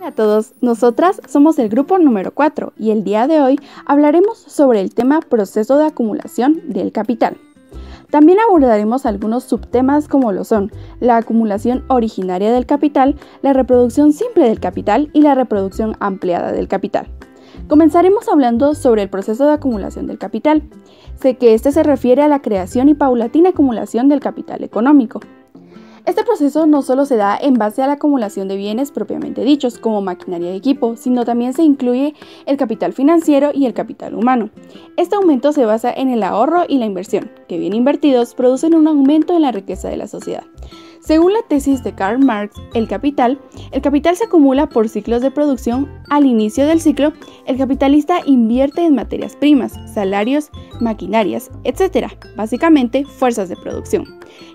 Hola a todos, nosotras somos el grupo número 4 y el día de hoy hablaremos sobre el tema proceso de acumulación del capital. También abordaremos algunos subtemas como lo son la acumulación originaria del capital, la reproducción simple del capital y la reproducción ampliada del capital. Comenzaremos hablando sobre el proceso de acumulación del capital. Sé que este se refiere a la creación y paulatina acumulación del capital económico. Este proceso no solo se da en base a la acumulación de bienes propiamente dichos, como maquinaria y equipo, sino también se incluye el capital financiero y el capital humano. Este aumento se basa en el ahorro y la inversión, que bien invertidos producen un aumento en la riqueza de la sociedad. Según la tesis de Karl Marx, el capital se acumula por ciclos de producción. Al inicio del ciclo, el capitalista invierte en materias primas, salarios, maquinarias, etc., básicamente fuerzas de producción.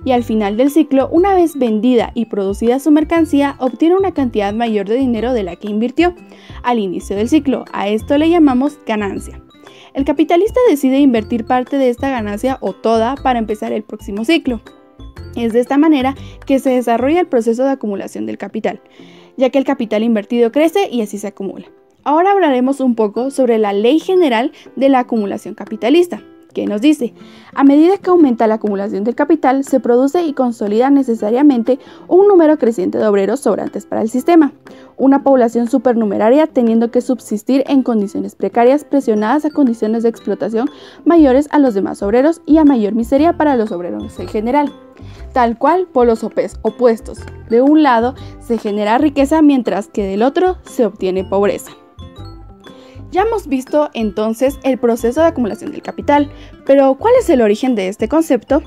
Y al final del ciclo, una vez vendida y producida su mercancía, obtiene una cantidad mayor de dinero de la que invirtió. Al inicio del ciclo, a esto le llamamos ganancia. El capitalista decide invertir parte de esta ganancia o toda para empezar el próximo ciclo. Es de esta manera que se desarrolla el proceso de acumulación del capital, ya que el capital invertido crece y así se acumula. Ahora hablaremos un poco sobre la ley general de la acumulación capitalista, que nos dice: a medida que aumenta la acumulación del capital, se produce y consolida necesariamente un número creciente de obreros sobrantes para el sistema, una población supernumeraria teniendo que subsistir en condiciones precarias, presionadas a condiciones de explotación mayores a los demás obreros y a mayor miseria para los obreros en general. Tal cual, polos opuestos. De un lado se genera riqueza, mientras que del otro se obtiene pobreza. Ya hemos visto entonces el proceso de acumulación del capital, pero ¿cuál es el origen de este concepto?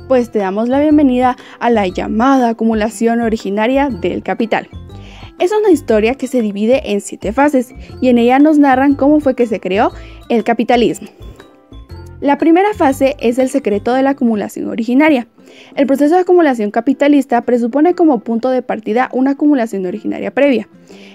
Pues te damos la bienvenida a la llamada acumulación originaria del capital. Es una historia que se divide en 7 fases y en ella nos narran cómo fue que se creó el capitalismo. La primera fase es el secreto de la acumulación originaria. El proceso de acumulación capitalista presupone como punto de partida una acumulación originaria previa.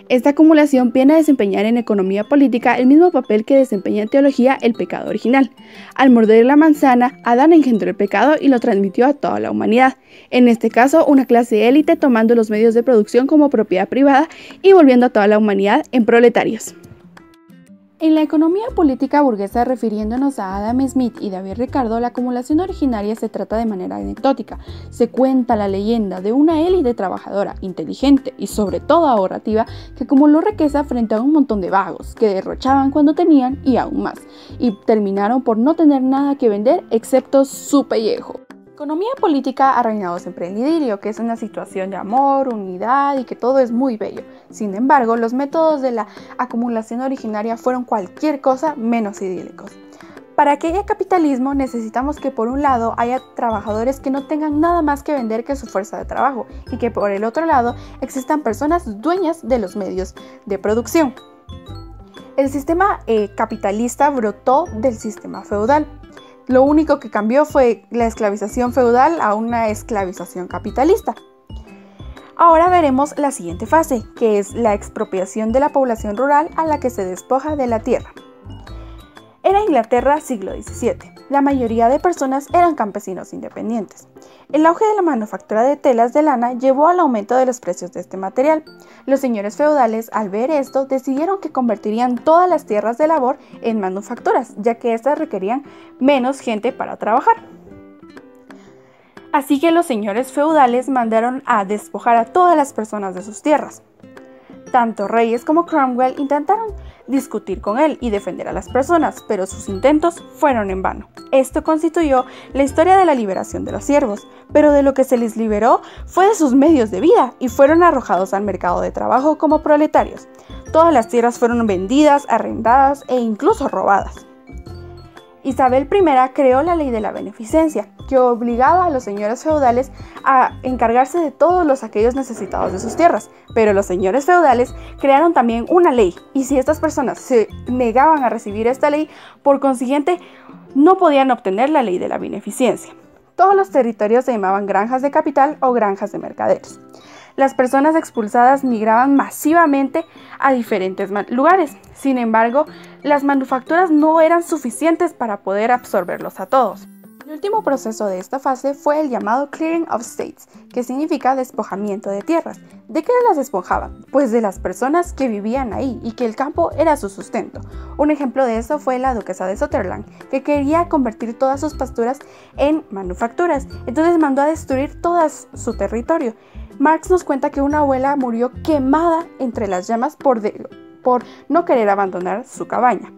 Esta acumulación viene a desempeñar en economía política el mismo papel que desempeña en teología el pecado original. Al morder la manzana, Adán engendró el pecado y lo transmitió a toda la humanidad. En este caso, una clase élite tomando los medios de producción como propiedad privada y volviendo a toda la humanidad en proletarios. En la economía política burguesa, refiriéndonos a Adam Smith y David Ricardo, la acumulación originaria se trata de manera anecdótica. Se cuenta la leyenda de una élite trabajadora, inteligente y sobre todo ahorrativa que acumuló riqueza frente a un montón de vagos que derrochaban cuando tenían y aún más, y terminaron por no tener nada que vender excepto su pellejo. La economía política ha reinado siempre el idilio, que es una situación de amor, unidad y que todo es muy bello. Sin embargo, los métodos de la acumulación originaria fueron cualquier cosa menos idílicos. Para que haya capitalismo necesitamos que por un lado haya trabajadores que no tengan nada más que vender que su fuerza de trabajo y que por el otro lado existan personas dueñas de los medios de producción. El sistema capitalista brotó del sistema feudal. Lo único que cambió fue la esclavización feudal a una esclavización capitalista. Ahora veremos la siguiente fase, que es la expropiación de la población rural a la que se despoja de la tierra. Era Inglaterra, siglo XVII. La mayoría de personas eran campesinos independientes. El auge de la manufactura de telas de lana llevó al aumento de los precios de este material. Los señores feudales, al ver esto, decidieron que convertirían todas las tierras de labor en manufacturas, ya que éstas requerían menos gente para trabajar. Así que los señores feudales mandaron a despojar a todas las personas de sus tierras. Tanto Reyes como Cromwell intentaron discutir con él y defender a las personas, pero sus intentos fueron en vano. Esto constituyó la historia de la liberación de los siervos, pero de lo que se les liberó fue de sus medios de vida y fueron arrojados al mercado de trabajo como proletarios. Todas las tierras fueron vendidas, arrendadas e incluso robadas. Isabel I creó la ley de la beneficencia, que obligaba a los señores feudales a encargarse de todos aquellos necesitados de sus tierras, pero los señores feudales crearon también una ley, y si estas personas se negaban a recibir esta ley, por consiguiente no podían obtener la ley de la beneficencia. Todos los territorios se llamaban granjas de capital o granjas de mercaderes. Las personas expulsadas migraban masivamente a diferentes lugares. Sin embargo, las manufacturas no eran suficientes para poder absorberlos a todos. El último proceso de esta fase fue el llamado Clearing of States, que significa despojamiento de tierras. ¿De qué las despojaban? Pues de las personas que vivían ahí y que el campo era su sustento. Un ejemplo de eso fue la duquesa de Sutherland, que quería convertir todas sus pasturas en manufacturas, entonces mandó a destruir todo su territorio. Marx nos cuenta que una abuela murió quemada entre las llamas por no querer abandonar su cabaña.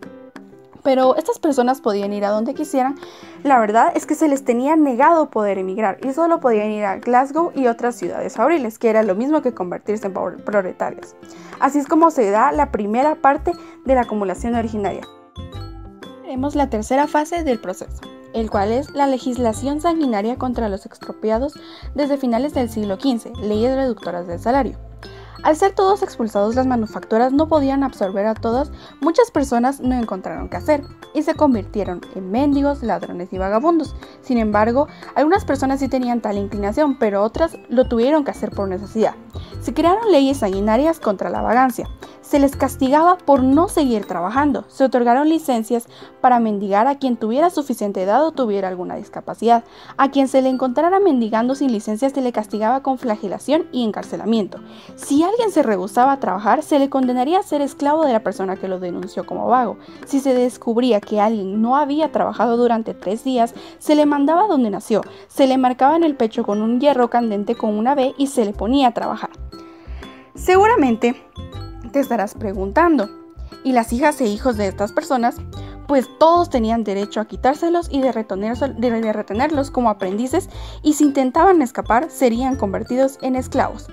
Pero estas personas podían ir a donde quisieran. La verdad es que se les tenía negado poder emigrar y solo podían ir a Glasgow y otras ciudades fabriles, que era lo mismo que convertirse en proletarios. Así es como se da la primera parte de la acumulación originaria. Veremos la tercera fase del proceso, el cual es la legislación sanguinaria contra los expropiados desde finales del siglo XV, leyes reductoras del salario. Al ser todos expulsados, las manufacturas no podían absorber a todos, muchas personas no encontraron qué hacer y se convirtieron en mendigos, ladrones y vagabundos. Sin embargo, algunas personas sí tenían tal inclinación, pero otras lo tuvieron que hacer por necesidad. Se crearon leyes sanguinarias contra la vagancia. Se les castigaba por no seguir trabajando. Se otorgaron licencias para mendigar a quien tuviera suficiente edad o tuviera alguna discapacidad. A quien se le encontrara mendigando sin licencias se le castigaba con flagelación y encarcelamiento. Si alguien se rehusaba a trabajar, se le condenaría a ser esclavo de la persona que lo denunció como vago. Si se descubría que alguien no había trabajado durante 3 días, se le mandaba donde nació. Se le marcaba en el pecho con un hierro candente con una V y se le ponía a trabajar. Seguramente te estarás preguntando, ¿y las hijas e hijos de estas personas? Pues todos tenían derecho a quitárselos y de retenerlos como aprendices, y si intentaban escapar serían convertidos en esclavos.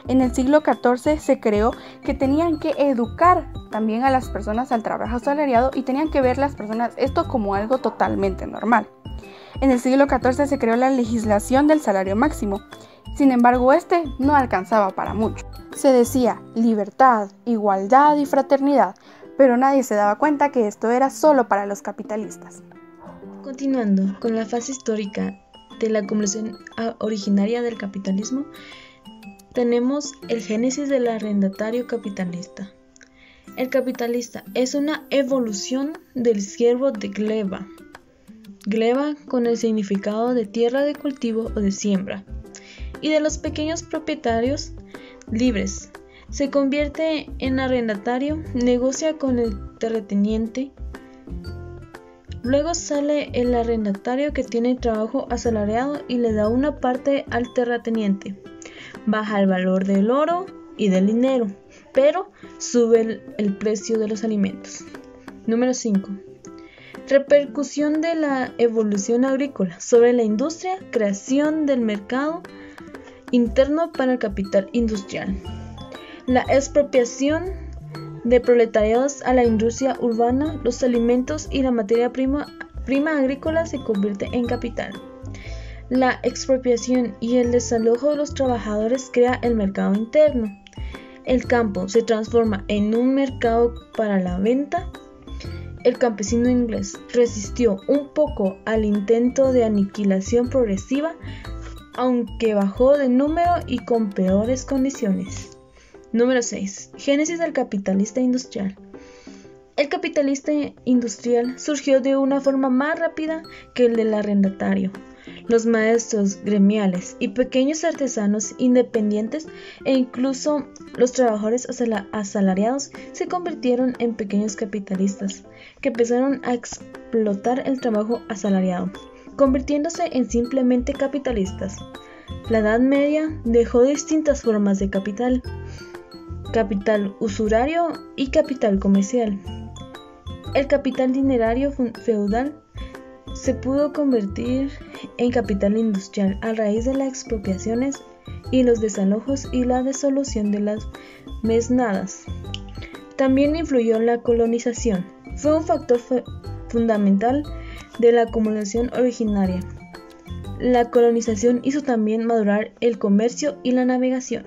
En el siglo XIV se creó que tenían que educar también a las personas al trabajo asalariado y tenían que ver las personas esto como algo totalmente normal. En el siglo XIV se creó la legislación del salario máximo. Sin embargo, este no alcanzaba para mucho. Se decía libertad, igualdad y fraternidad, pero nadie se daba cuenta que esto era solo para los capitalistas. Continuando con la fase histórica de la acumulación originaria del capitalismo, tenemos el génesis del arrendatario capitalista. El capitalista es una evolución del siervo de gleba. Gleba con el significado de tierra de cultivo o de siembra. Y de los pequeños propietarios libres. Se convierte en arrendatario, negocia con el terrateniente. Luego sale el arrendatario que tiene trabajo asalariado y le da una parte al terrateniente. Baja el valor del oro y del dinero, pero sube el precio de los alimentos. Número 5. Repercusión de la evolución agrícola sobre la industria, creación del mercado interno para el capital industrial. La expropiación de proletariados a la industria urbana, los alimentos y la materia prima agrícola se convierte en capital. La expropiación y el desalojo de los trabajadores crea el mercado interno. El campo se transforma en un mercado para la venta. El campesino inglés resistió un poco al intento de aniquilación progresiva, aunque bajó de número y con peores condiciones. Número 6. Génesis del capitalista industrial. El capitalista industrial surgió de una forma más rápida que el del arrendatario. Los maestros gremiales y pequeños artesanos independientes e incluso los trabajadores asalariados se convirtieron en pequeños capitalistas que empezaron a explotar el trabajo asalariado, convirtiéndose en simplemente capitalistas. La Edad Media dejó distintas formas de capital: capital usurario y capital comercial. El capital dinerario feudal se pudo convertir en capital industrial a raíz de las expropiaciones y los desalojos y la disolución de las mesnadas. También influyó la colonización. Fue un factor fundamental de la acumulación originaria. La colonización hizo también madurar el comercio y la navegación.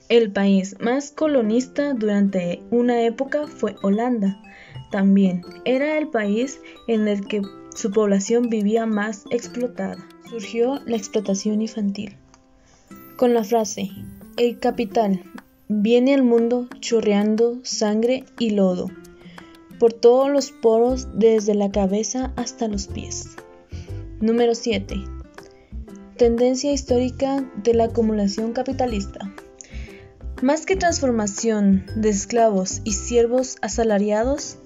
El país más colonista durante una época fue Holanda. También era el país en el que su población vivía más explotada. Surgió la explotación infantil. Con la frase, el capital viene al mundo chorreando sangre y lodo, por todos los poros desde la cabeza hasta los pies. Número 7. Tendencia histórica de la acumulación capitalista. Más que transformación de esclavos y siervos asalariados,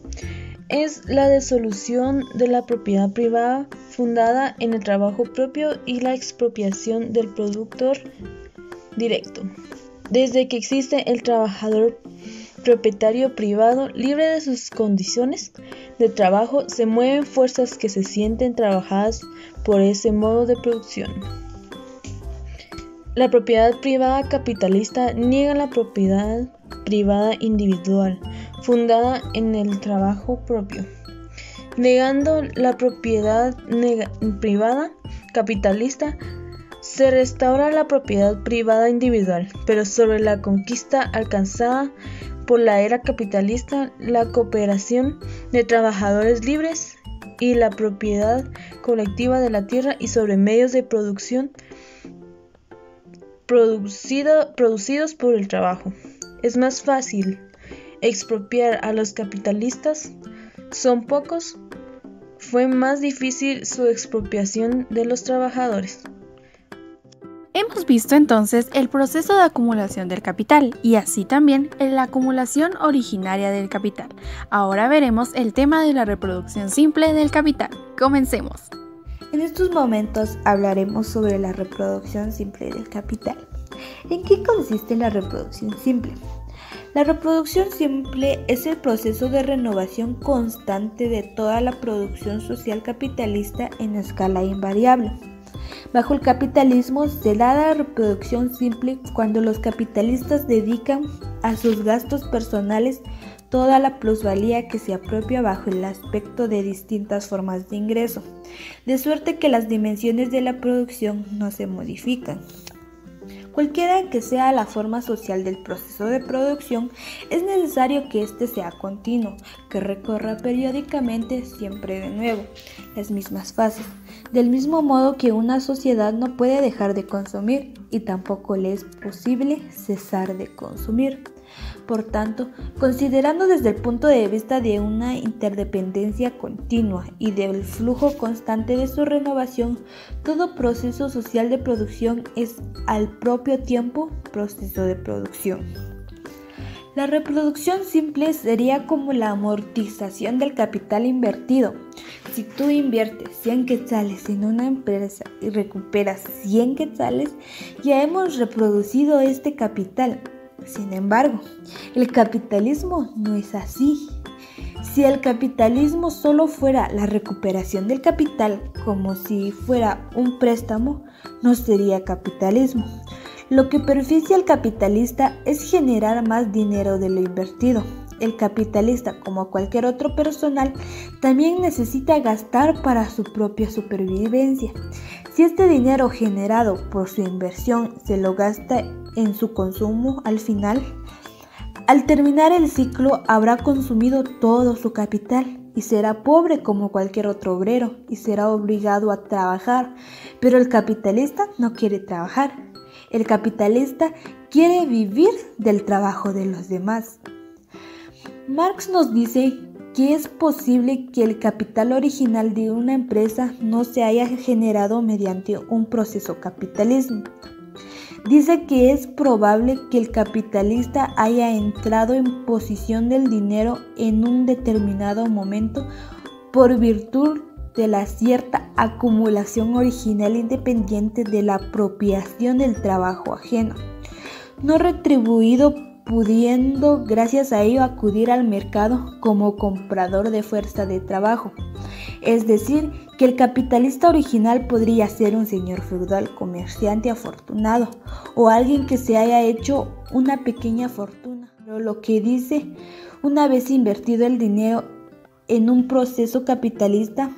es la disolución de la propiedad privada fundada en el trabajo propio y la expropiación del productor directo. Desde que existe el trabajador propietario privado libre de sus condiciones de trabajo, se mueven fuerzas que se sienten trabajadas por ese modo de producción. La propiedad privada capitalista niega la propiedad privada individual, fundada en el trabajo propio. Negando la propiedad privada capitalista, se restaura la propiedad privada individual, pero sobre la conquista alcanzada por la era capitalista, la cooperación de trabajadores libres y la propiedad colectiva de la tierra y sobre medios de producción producidos por el trabajo. Es más fácil expropiar a los capitalistas, son pocos, fue más difícil su expropiación de los trabajadores. Hemos visto entonces el proceso de acumulación del capital y así también la acumulación originaria del capital. Ahora veremos el tema de la reproducción simple del capital. Comencemos. En estos momentos hablaremos sobre la reproducción simple del capital. ¿En qué consiste la reproducción simple? La reproducción simple es el proceso de renovación constante de toda la producción social capitalista en escala invariable. Bajo el capitalismo se da la reproducción simple cuando los capitalistas dedican a sus gastos personales toda la plusvalía que se apropia bajo el aspecto de distintas formas de ingreso, de suerte que las dimensiones de la producción no se modifican. Cualquiera que sea la forma social del proceso de producción, es necesario que éste sea continuo, que recorra periódicamente siempre de nuevo las mismas fases, del mismo modo que una sociedad no puede dejar de consumir y tampoco le es posible cesar de consumir. Por tanto, considerando desde el punto de vista de una interdependencia continua y del flujo constante de su renovación, todo proceso social de producción es al propio tiempo proceso de producción. La reproducción simple sería como la amortización del capital invertido. Si tú inviertes 100 quetzales en una empresa y recuperas 100 quetzales, ya hemos reproducido este capital. Sin embargo, el capitalismo no es así. Si el capitalismo solo fuera la recuperación del capital, como si fuera un préstamo, no sería capitalismo. Lo que beneficia al capitalista es generar más dinero de lo invertido. El capitalista, como cualquier otro personal, también necesita gastar para su propia supervivencia. Si este dinero generado por su inversión se lo gasta en su consumo al terminar el ciclo habrá consumido todo su capital y será pobre como cualquier otro obrero y será obligado a trabajar. Pero el capitalista no quiere trabajar. El capitalista quiere vivir del trabajo de los demás. Marx nos dice que es posible que el capital original de una empresa no se haya generado mediante un proceso capitalismo. Dice que es probable que el capitalista haya entrado en posesión del dinero en un determinado momento por virtud de la cierta acumulación original independiente de la apropiación del trabajo ajeno, no retribuido, pudiendo gracias a ello acudir al mercado como comprador de fuerza de trabajo. Es decir, que el capitalista original podría ser un señor feudal comerciante afortunado o alguien que se haya hecho una pequeña fortuna. Pero lo que dice, una vez invertido el dinero en un proceso capitalista,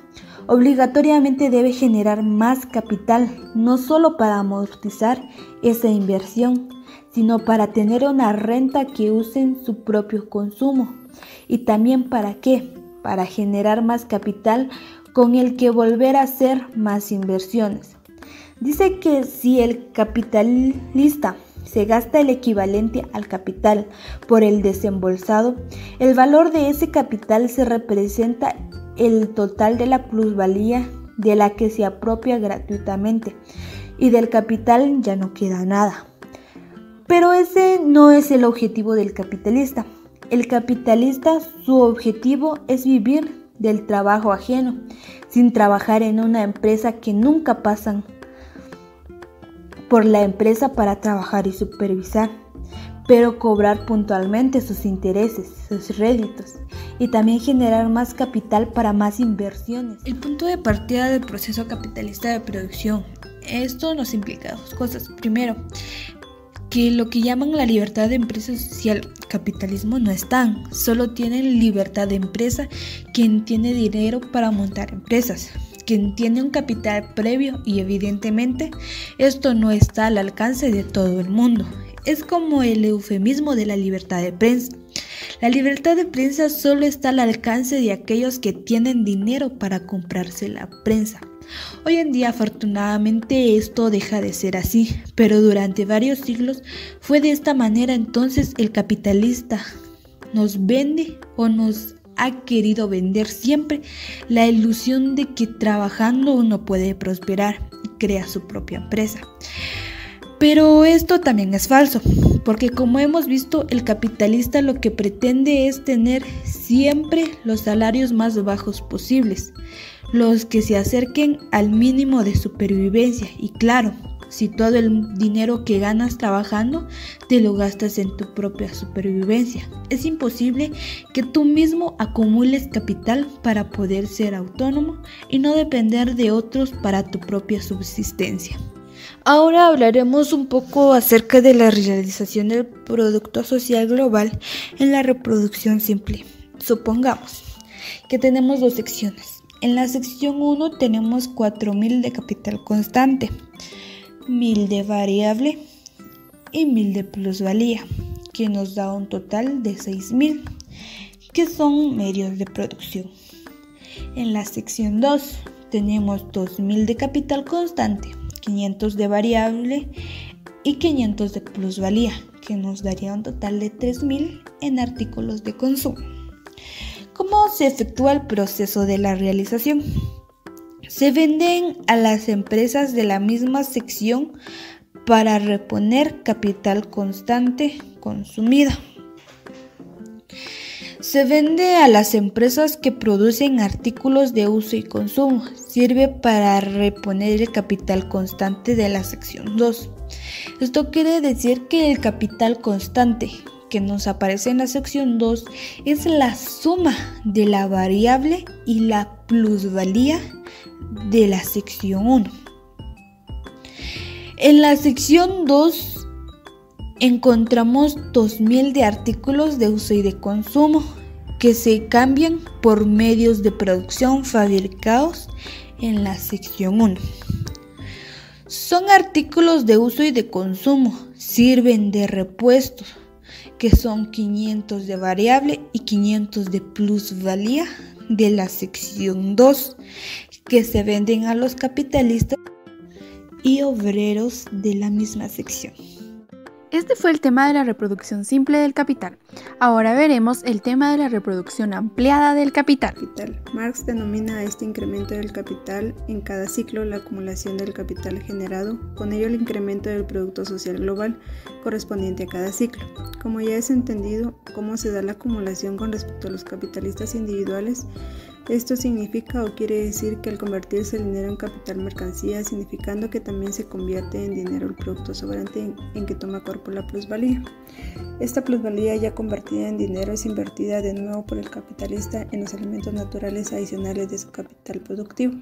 obligatoriamente debe generar más capital, no solo para amortizar esa inversión, sino para tener una renta que use en su propio consumo. ¿Y también para qué? Para generar más capital con el que volver a hacer más inversiones. Dice que si el capitalista se gasta el equivalente al capital por el desembolsado, el valor de ese capital se representa el total de la plusvalía de la que se apropia gratuitamente y del capital ya no queda nada. Pero ese no es el objetivo del capitalista. El capitalista, su objetivo es vivir del trabajo ajeno, sin trabajar en una empresa, que nunca pasan por la empresa para trabajar y supervisar, pero cobrar puntualmente sus intereses, sus réditos, y también generar más capital para más inversiones. El punto de partida del proceso capitalista de producción, esto nos implica dos cosas. Primero, que lo que llaman la libertad de empresa social, capitalismo, no están. Solo tienen libertad de empresa quien tiene dinero para montar empresas, quien tiene un capital previo, y evidentemente esto no está al alcance de todo el mundo. Es como el eufemismo de la libertad de prensa. La libertad de prensa solo está al alcance de aquellos que tienen dinero para comprarse la prensa. Hoy en día, afortunadamente, esto deja de ser así, pero durante varios siglos fue de esta manera. Entonces el capitalista nos vende, o nos ha querido vender siempre, la ilusión de que trabajando uno puede prosperar y crea su propia empresa. Pero esto también es falso, porque como hemos visto, el capitalista lo que pretende es tener siempre los salarios más bajos posibles, los que se acerquen al mínimo de supervivencia. Y claro, si todo el dinero que ganas trabajando te lo gastas en tu propia supervivencia, es imposible que tú mismo acumules capital para poder ser autónomo y no depender de otros para tu propia subsistencia. Ahora hablaremos un poco acerca de la realización del producto social global en la reproducción simple. Supongamos que tenemos dos secciones. En la sección 1 tenemos 4.000 de capital constante, 1.000 de variable y 1.000 de plusvalía, que nos da un total de 6.000, que son medios de producción. En la sección 2 tenemos 2.000 de capital constante, 500 de variable y 500 de plusvalía, que nos daría un total de 3.000 en artículos de consumo. ¿Cómo se efectúa el proceso de la realización? Se venden a las empresas de la misma sección para reponer capital constante consumido. Se vende a las empresas que producen artículos de uso y consumo. Sirve para reponer el capital constante de la sección 2. Esto quiere decir que el capital constante que nos aparece en la sección 2 es la suma de la variable y la plusvalía de la sección 1. En la sección 2 encontramos 2.000 de artículos de uso y de consumo que se cambian por medios de producción fabricados en la sección 1. Son artículos de uso y de consumo, sirven de repuestos, que son 500 de variable y 500 de plusvalía de la sección 2, que se venden a los capitalistas y obreros de la misma sección. Este fue el tema de la reproducción simple del capital. Ahora veremos el tema de la reproducción ampliada del capital. Marx denomina a este incremento del capital en cada ciclo la acumulación del capital generado, con ello el incremento del producto social global correspondiente a cada ciclo. Como ya es entendido cómo se da la acumulación con respecto a los capitalistas individuales, esto significa o quiere decir que al convertirse el dinero en capital mercancía, significando que también se convierte en dinero el producto sobrante en que toma cuerpo la plusvalía. Esta plusvalía ya convertida en dinero es invertida de nuevo por el capitalista en los elementos naturales adicionales de su capital productivo.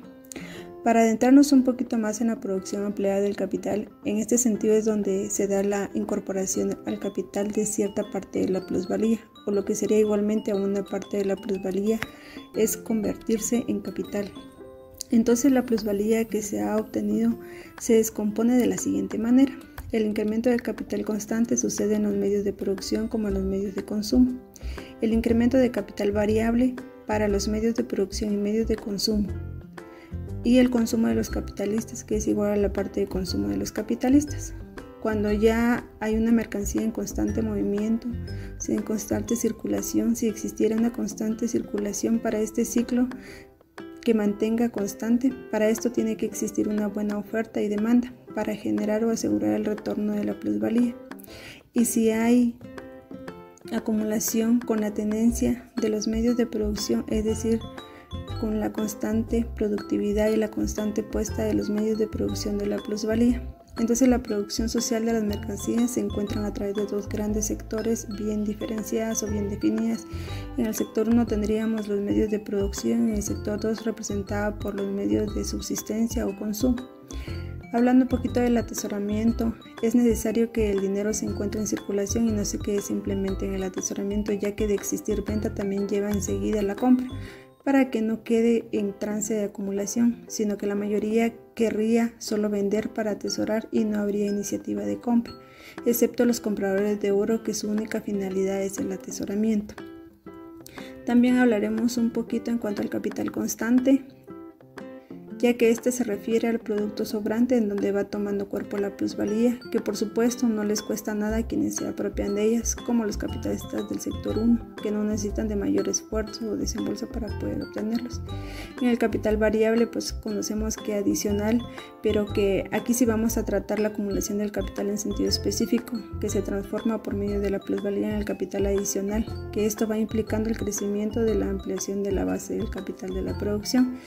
Para adentrarnos un poquito más en la producción ampliada del capital, en este sentido es donde se da la incorporación al capital de cierta parte de la plusvalía, o lo que sería igualmente a una parte de la plusvalía es convertirse en capital. Entonces la plusvalía que se ha obtenido se descompone de la siguiente manera. El incremento del capital constante sucede en los medios de producción como en los medios de consumo. El incremento de capital variable para los medios de producción y medios de consumo. Y el consumo de los capitalistas, que es igual a la parte de consumo de los capitalistas. Cuando ya hay una mercancía en constante movimiento, en constante circulación, si existiera una constante circulación para este ciclo, que mantenga constante. Para esto tiene que existir una buena oferta y demanda para generar o asegurar el retorno de la plusvalía. Y si hay acumulación con la tenencia de los medios de producción, es decir, con la constante productividad y la constante puesta de los medios de producción de la plusvalía. Entonces la producción social de las mercancías se encuentran a través de dos grandes sectores bien diferenciadas o bien definidas. En el sector 1 tendríamos los medios de producción y en el sector 2 representada por los medios de subsistencia o consumo. Hablando un poquito del atesoramiento, es necesario que el dinero se encuentre en circulación y no se quede simplemente en el atesoramiento, ya que de existir venta también lleva enseguida la compra, para que no quede en trance de acumulación, sino que la mayoría querría solo vender para atesorar y no habría iniciativa de compra, excepto los compradores de oro que su única finalidad es el atesoramiento. También hablaremos un poquito en cuanto al capital constante, ya que este se refiere al producto sobrante en donde va tomando cuerpo la plusvalía, que por supuesto no les cuesta nada a quienes se apropian de ellas, como los capitalistas del sector 1, que no necesitan de mayor esfuerzo o desembolso para poder obtenerlos. En el capital variable pues conocemos que adicional, pero que aquí sí vamos a tratar la acumulación del capital en sentido específico, que se transforma por medio de la plusvalía en el capital adicional, que esto va implicando el crecimiento de la ampliación de la base del capital de la producción.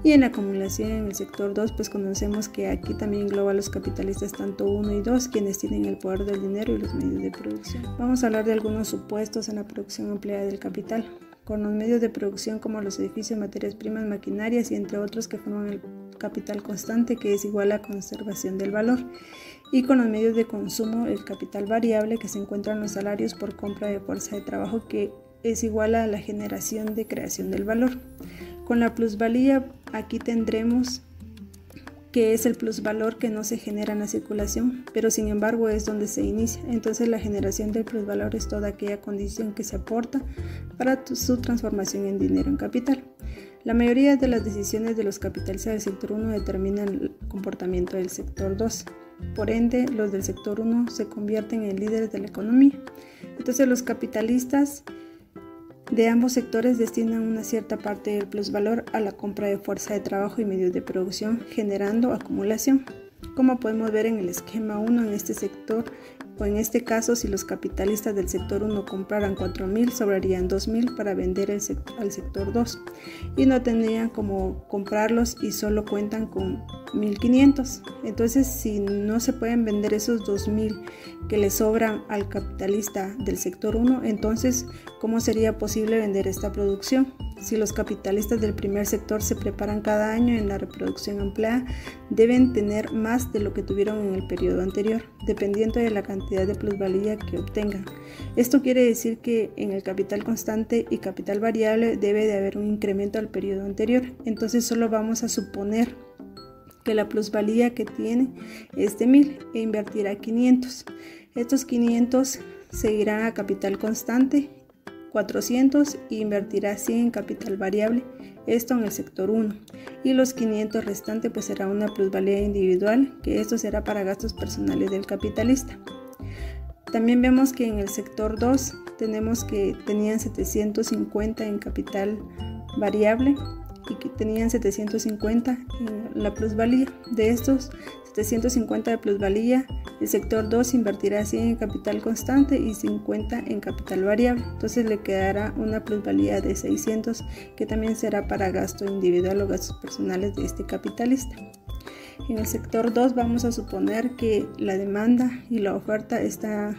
Y en la acumulación en el sector 2 pues conocemos que aquí también engloba a los capitalistas tanto 1 y 2, quienes tienen el poder del dinero y los medios de producción. Vamos a hablar de algunos supuestos en la producción ampliada del capital, con los medios de producción como los edificios, materias primas, maquinarias y entre otros que forman el capital constante, que es igual a conservación del valor, y con los medios de consumo el capital variable, que se encuentran los salarios por compra de fuerza de trabajo, que es igual a la generación de creación del valor. Con la plusvalía aquí tendremos que es el plusvalor que no se genera en la circulación, pero sin embargo es donde se inicia. Entonces la generación del plusvalor es toda aquella condición que se aporta para su transformación en dinero en capital. La mayoría de las decisiones de los capitalistas del sector 1 determinan el comportamiento del sector 2. Por ende, los del sector 1 se convierten en líderes de la economía. Entonces los capitalistas de ambos sectores destinan una cierta parte del plusvalor a la compra de fuerza de trabajo y medios de producción, generando acumulación. Como podemos ver en el esquema 1, en este sector, o en este caso, si los capitalistas del sector 1 compraran 4.000, sobrarían 2.000 para vender al sector 2, y no tendrían como comprarlos y solo cuentan con 1.500. Entonces, si no se pueden vender esos 2.000 que le sobran al capitalista del sector 1, entonces, ¿cómo sería posible vender esta producción? Si los capitalistas del primer sector se preparan cada año en la reproducción ampliada, deben tener más de lo que tuvieron en el periodo anterior, dependiendo de la cantidad de plusvalía que obtengan. Esto quiere decir que en el capital constante y capital variable debe de haber un incremento al periodo anterior. Entonces solo vamos a suponer que la plusvalía que tiene es de 1.000 e invertirá 500. Estos 500 seguirán a capital constante 400 e invertirá 100 en capital variable, esto en el sector 1, y los 500 restantes pues será una plusvalía individual, que esto será para gastos personales del capitalista. También vemos que en el sector 2 tenemos que tenían 750 en capital variable y que tenían 750 en la plusvalía. De estos 750 de plusvalía, el sector 2 invertirá 100 en capital constante y 50 en capital variable. Entonces le quedará una plusvalía de 600, que también será para gasto individual o gastos personales de este capitalista. En el sector 2 vamos a suponer que la demanda y la oferta están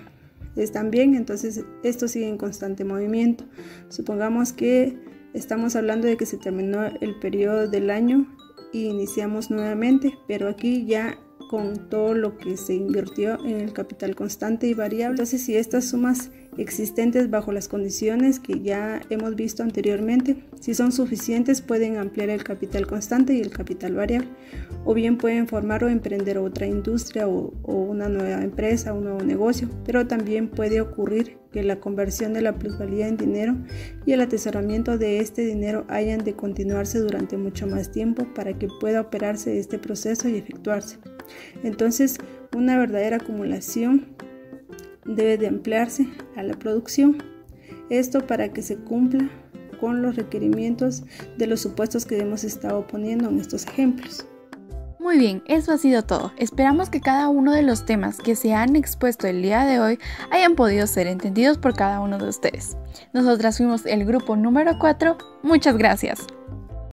bien, entonces esto sigue en constante movimiento. Supongamos que estamos hablando de que se terminó el periodo del año y iniciamos nuevamente, pero aquí ya con todo lo que se invirtió en el capital constante y variable. Entonces, si estas sumas existentes bajo las condiciones que ya hemos visto anteriormente, si son suficientes, pueden ampliar el capital constante y el capital variable, o bien pueden formar o emprender otra industria o una nueva empresa, un nuevo negocio, pero también puede ocurrir que la conversión de la plusvalía en dinero y el atesoramiento de este dinero hayan de continuarse durante mucho más tiempo para que pueda operarse este proceso y efectuarse. Entonces, una verdadera acumulación debe de ampliarse a la producción. Esto para que se cumpla con los requerimientos de los supuestos que hemos estado poniendo en estos ejemplos. Muy bien, eso ha sido todo. Esperamos que cada uno de los temas que se han expuesto el día de hoy hayan podido ser entendidos por cada uno de ustedes. Nosotras fuimos el grupo número 4. Muchas gracias.